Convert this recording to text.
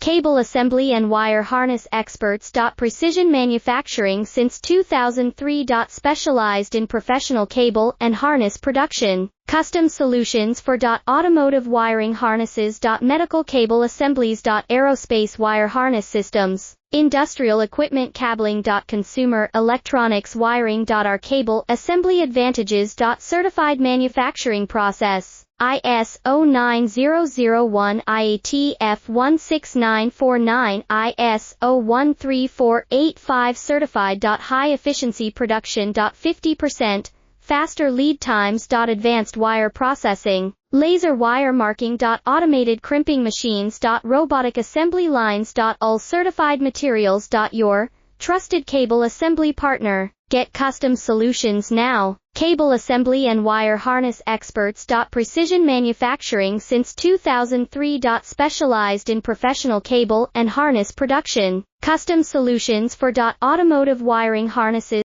Cable assembly and wire harness experts. Precision manufacturing since 2003. Specialized in professional cable and harness production. Custom solutions for automotive wiring harnesses. Medical cable assemblies. Aerospace wire harness systems. Industrial equipment cabling. Consumer electronics wiring. Our cable assembly advantages. Certified manufacturing process. ISO 9001 IATF 16949 ISO 13485 certified. High efficiency production. 50% faster lead times. Advanced wire processing, laser wire marking. Automated crimping machines. Robotic assembly lines. All certified materials. Your trusted cable assembly partner. Get custom solutions now. Cable assembly and wire harness experts. Precision manufacturing since 2003. Specialized in professional cable and harness production. Custom solutions for automotive wiring harnesses.